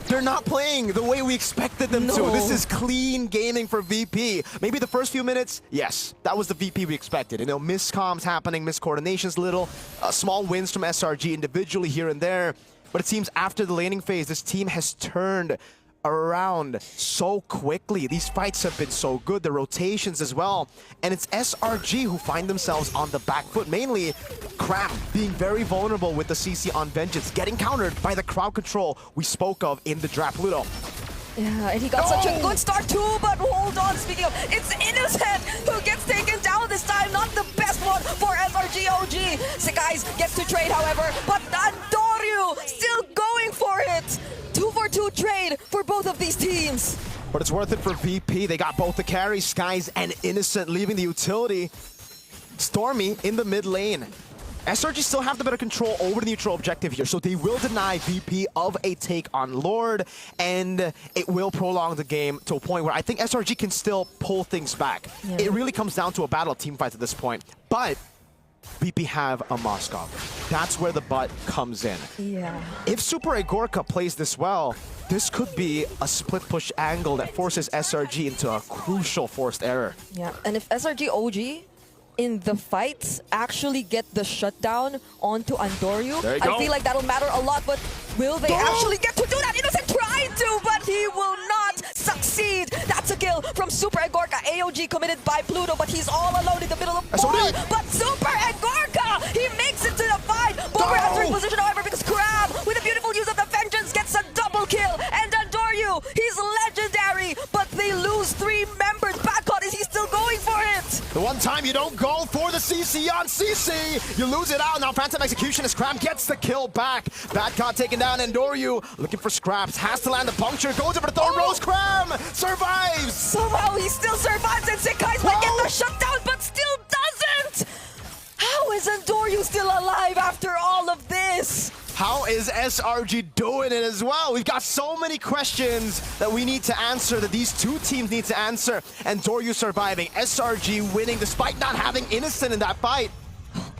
They're not playing the way we expected them to. This is clean gaming for VP. Maybe the first few minutes, yes, that was the VP we expected. You know, miscomms happening, miscoordinations little, small wins from SRG individually here and there. But it seems after the laning phase, this team has turned around so quickly. These fights have been so good, the rotations as well. And it's SRG who find themselves on the back foot, mainly Cram being very vulnerable with the CC on Vengeance, getting countered by the crowd control we spoke of in the draft. Pluto. Yeah, and he got such a good start too, but hold on, speaking of, it's Innocent who gets taken down this time, not the best one for SRG OG. Sekais gets to trade, however, but Doryu still going for it. 2-for-2 trade for both of these teams. But it's worth it for VP. They got both the carries, Skies and Innocent leaving the utility. Stormy in the mid lane. SRG still have the better control over the neutral objective here, so they will deny VP of a take on Lord, and it will prolong the game to a point where I think SRG can still pull things back. Yeah. It really comes down to a battle of team fights at this point. But VP have a Moskov. That's where the but comes in. Yeah. If Super Agorka plays this well, this could be a split push angle that forces SRG into a crucial forced error. Yeah, and if SRG OG in the fights actually get the shutdown onto Andoryu, I feel like that'll matter a lot, but will they actually get to do that? Innocent tried to, but he will not succeed. That's a kill from Super Agorka. AOG committed by Pluto, but he's all alone in the middle of board. But Super Agorka, he makes it to the fight. Bober has to reposition, however, because Crab, with a beautiful use of the Vengeance, gets a double kill. And Andoryu, he's legendary, but they lose 3 members. Bangla-т, is he still going for it? The one time you don't go for the CC on CC, you lose it out. Now Phantom Execution as Cram gets the kill back. Bangla-т taken down, and Doryu looking for scraps, has to land the puncture, goes over the thorn rose. Cram survives. Somehow he still survives, and Sekais might get the shutdown, but still doesn't. How is Andoryu still alive after all of this? How is SRG doing it as well? We've got so many questions that we need to answer, that these two teams need to answer. And Doryu surviving, SRG winning despite not having Innocent in that fight.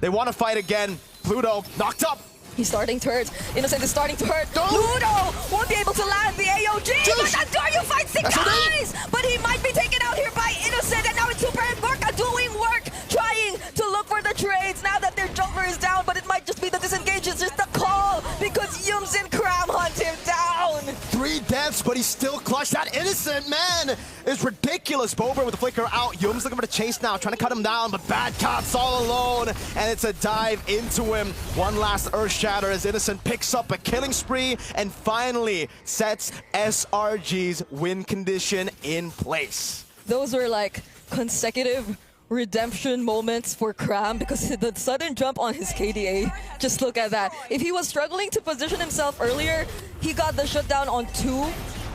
They want to fight again. Pluto knocked up. He's starting to hurt. Innocent is starting to hurt. Pluto won't be able to land the AOG, but Andoryu fights Sekais! But he might be taken out here by Innocent, and now it's Super Agorka doing work, trying to look for the trades now that their jumper is down, but it might just be the disengage, it's just the call, because Yums and Cram hunt him down. 3 deaths, but he's still clutched. That Innocent, man, is ridiculous. Bober with the flicker out. Yums looking for the chase now, trying to cut him down, but Bangla-t's all alone, and it's a dive into him. One last Earth Shatter as Innocent picks up a killing spree and finally sets SRG's win condition in place. Those were like consecutive redemption moments for Cram, because the sudden jump on his KDA, just look at that. If he was struggling to position himself earlier, he got the shutdown on 2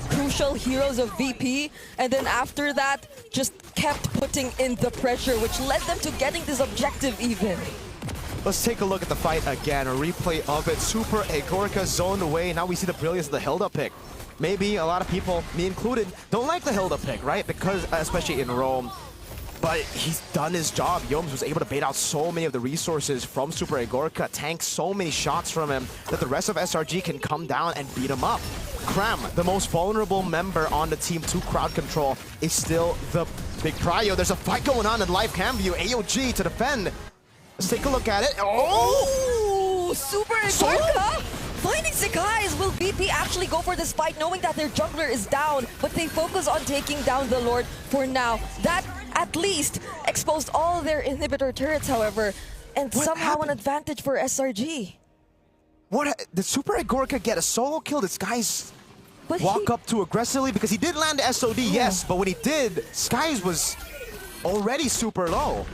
crucial heroes of VP, and then after that just kept putting in the pressure, which led them to getting this objective even. Let's take a look at the fight again, a replay of it. Super Agorka zoned away. Now we see the brilliance of the Hilda pick. Maybe a lot of people, me included, don't like the Hilda pick, right? Because, especially in Rome, but he's done his job. Yoms was able to bait out so many of the resources from Super Agorka, tank so many shots from him that the rest of SRG can come down and beat him up. Cram, the most vulnerable member on the team to crowd control, is still the big prio. There's a fight going on in live cam view. AOG to defend. Let's take a look at it. Oh! Super Agorka Finding Sekai's. Will VP actually go for this fight knowing that their jungler is down, but they focus on taking down the Lord for now. That at least exposed all their inhibitor turrets, however, and somehow an advantage for SRG. Did Super Agorka get a solo kill? This guy's walk up too aggressively because he did land SOD, yes, but when he did, Skies was already super low.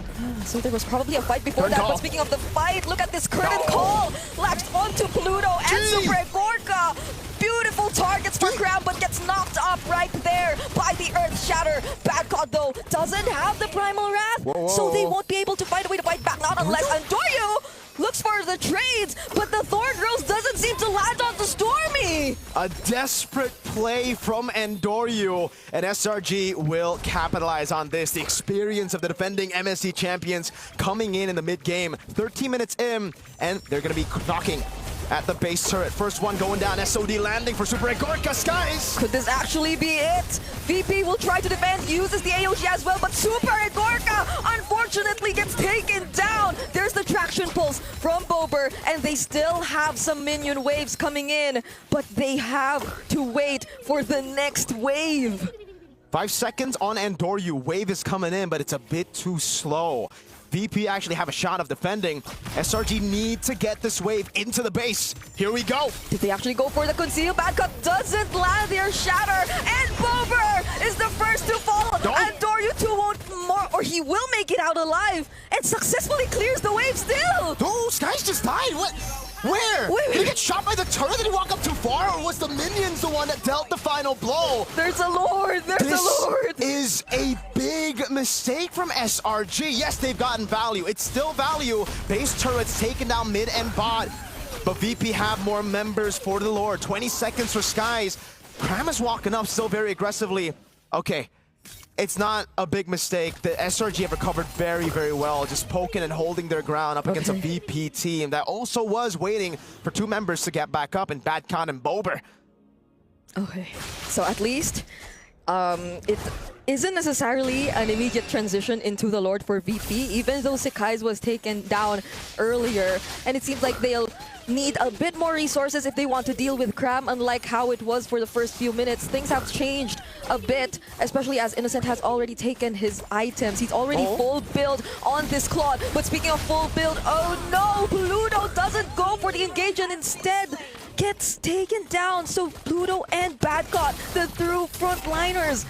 So there was probably a fight before that, but speaking of the fight, look at this curtain call! Latched onto Pluto and Super Agorka! Beautiful targets for Cram, but gets knocked up right there by the Earth Shatter. Bad God, though, doesn't have the Primal Wrath, so they won't be able to find a way to fight back, not unless Andoryu looks for the trades, but the Thorn Girls doesn't seem to land on the Stormy! A desperate play from Andoryu, and SRG will capitalize on this. The experience of the defending MSC champions coming in the mid-game. 13 minutes in, and they're going to be knocking at the base turret. First one going down, SOD landing for Super Agorka. Skies! Could this actually be it? VP will try to defend, uses the AOG as well, but Super Agorka unfortunately gets taken down. There's the traction pulse from Bober, and they still have some minion waves coming in, but they have to wait for the next wave. 5 seconds on Andoryu. Wave is coming in, but it's a bit too slow. VP actually have a shot of defending. SRG need to get this wave into the base. Here we go. Did they actually go for the conceal? Bad Cut doesn't land their shatter, and Bober is the first to fall. And Andoryu 2 won't more, or he will make it out alive and successfully clears the wave still. Oh, Skies just died. What? Where? Did he get shot by the turret? Did he walk up too far? Or was the minions the one that dealt the final blow? There's a Lord! There's a Lord! This is a big mistake from SRG. Yes, they've gotten value. It's still value. Base turrets taken down mid and bot. But VP have more members for the Lord. 20 seconds for Skies. Cram is walking up still very aggressively. Okay. It's not a big mistake. The SRG have recovered very, very well, just poking and holding their ground up against a VP team that also was waiting for 2 members to get back up in Badcon and Bober. Okay, so at least it isn't necessarily an immediate transition into the Lord for VP, even though Sekai's was taken down earlier, and it seems like they'll need a bit more resources if they want to deal with Cram, unlike how it was for the first few minutes. Things have changed a bit, especially as Innocent has already taken his items. He's already full build on this Claude. But speaking of full build, oh no! Pluto doesn't go for the engage and instead gets taken down. So Pluto and Bad God, the true frontliners,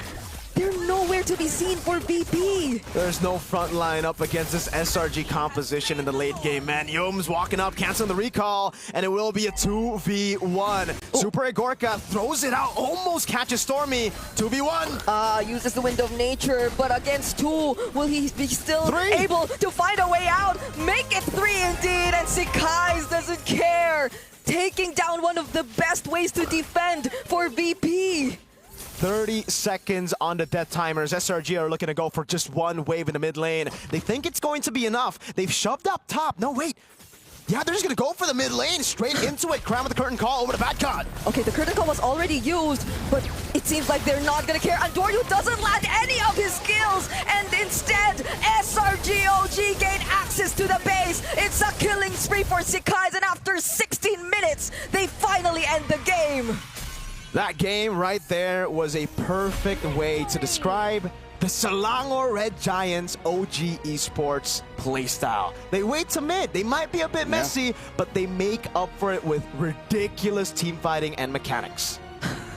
they're nowhere to be seen for VP. There's no front line up against this SRG composition in the late game, man. Yom's walking up, canceling the recall, and it will be a 2v1. Super Agorka throws it out, almost catches Stormy. 2v1. Uses the Wind of Nature, but against 2, will he be still able to find a way out? Make it 3 indeed, and Sekai's doesn't care. Taking down one of the best ways to defend for VP. 30 seconds on the death timers. SRG are looking to go for just 1 wave in the mid lane. They think it's going to be enough. They've shoved up top. No, wait. Yeah, they're just going to go for the mid lane, straight into it. Cram with the curtain call over to Bad God. Okay, the curtain call was already used, but it seems like they're not going to care. Andoryu doesn't land any of his skills, and instead, SRG OG gain access to the base. It's a killing spree for Sekai's, and after 16 minutes, they finally end the game. That game right there was a perfect way to describe the Selangor Red Giants OG Esports playstyle. They wait to mid. They might be a bit messy, but they make up for it with ridiculous team fighting and mechanics.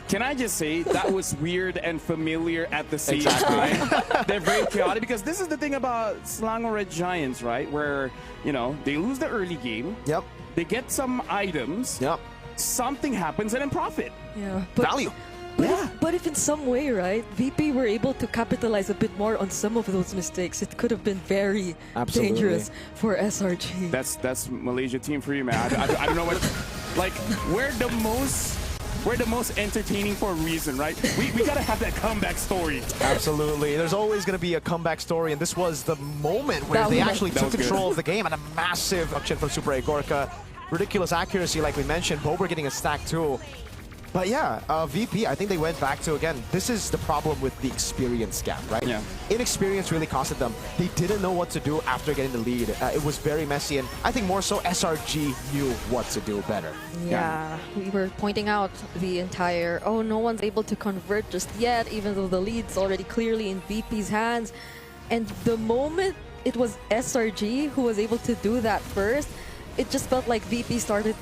Can I just say that was weird and familiar at the same time? They're very chaotic because this is the thing about Selangor Red Giants, right? Where, you know, they lose the early game. Yep. They get some items. Yep. Something happens and then profit. Yeah. Value. But if in some way, right, VP were able to capitalize a bit more on some of those mistakes, it could have been very dangerous for SRG. That's Malaysia team for you, man. I don't know what, like, we're the most entertaining for a reason, right? We gotta have that comeback story. Absolutely. There's always gonna be a comeback story, and this was the moment where they actually took control of the game, and a massive action from Super Agorka. Ridiculous accuracy, like we mentioned. Bober getting a stack too. But yeah, VP, I think they went back to, again, this is the problem with the experience gap, right? Yeah. Inexperience really costed them. They didn't know what to do after getting the lead. It was very messy, and I think more so SRG knew what to do better. Yeah, we were pointing out the entire, oh, no one's able to convert just yet, even though the lead's already clearly in VP's hands. And the moment it was SRG who was able to do that first, it just felt like VP started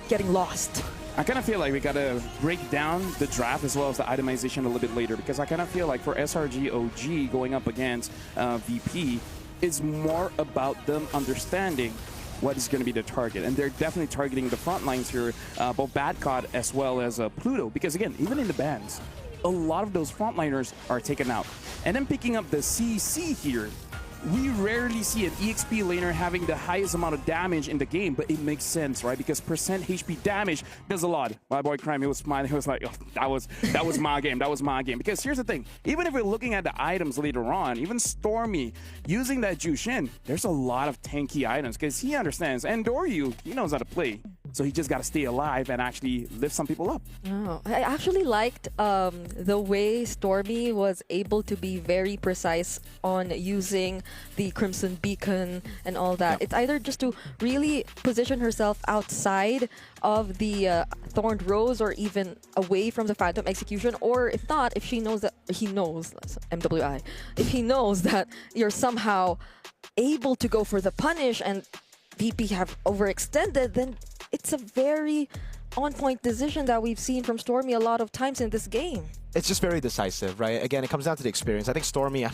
getting lost. I kind of feel like we got to break down the draft as well as the itemization a little bit later, because I kind of feel like for SRG OG going up against VP, it's more about them understanding what is going to be the target. And they're definitely targeting the front lines here, both Badcott as well as Pluto, because again, even in the bans, a lot of those frontliners are taken out. And then picking up the CC here, we rarely see an EXP laner having the highest amount of damage in the game, but it makes sense, right? Because percent HP damage does a lot. My boy Crime, he was smiling. He was like, oh, that was my game. That was my game. Because here's the thing. Even if we're looking at the items later on, even Stormy using that Jushin, there's a lot of tanky items because he understands. And Doryu, he knows how to play. So he just got to stay alive and actually lift some people up. Oh, I actually liked the way Stormy was able to be very precise on using the Crimson Beacon and all that. It's either just to really position herself outside of the Thorned Rose or even away from the Phantom Execution, or if not, if she knows that he knows, MWI, if he knows that you're somehow able to go for the punish and VP have overextended, then it's a very on-point decision that we've seen from Stormy a lot of times in this game. It's just very decisive, right? Again, it comes down to the experience. I think Stormy,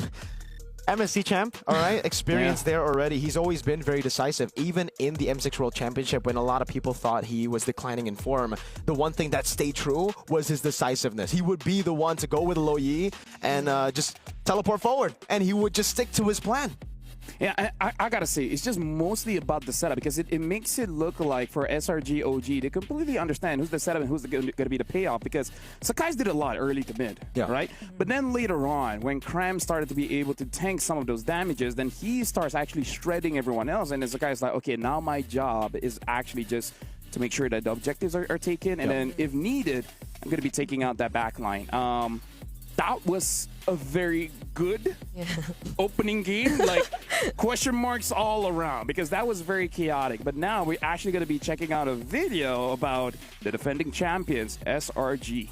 MSC champ, all right? Experience there already. He's always been very decisive, even in the M6 World Championship when a lot of people thought he was declining in form. The one thing that stayed true was his decisiveness. He would be the one to go with Lo Yi and just teleport forward, and he would just stick to his plan. Yeah, I gotta say, it's just mostly about the setup because it makes it look like for SRG OG, they completely understand who's the setup and who's going to be the payoff, because Sakai's did a lot early to mid, right? But then later on, when Cram started to be able to tank some of those damages, then he starts actually shredding everyone else, and then Sakai's like, okay, now my job is actually just to make sure that the objectives are taken, and then if needed, I'm going to be taking out that backline. That was a very good opening game, like question marks all around, because that was very chaotic. But now we're actually going to be checking out a video about the defending champions, SRG.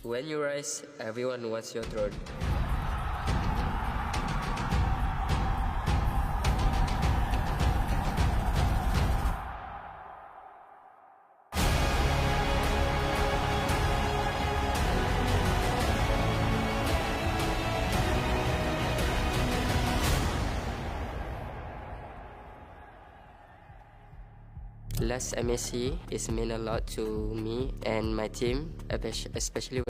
When you rise, everyone wants your throne. Last MSC is mean a lot to me and my team, especially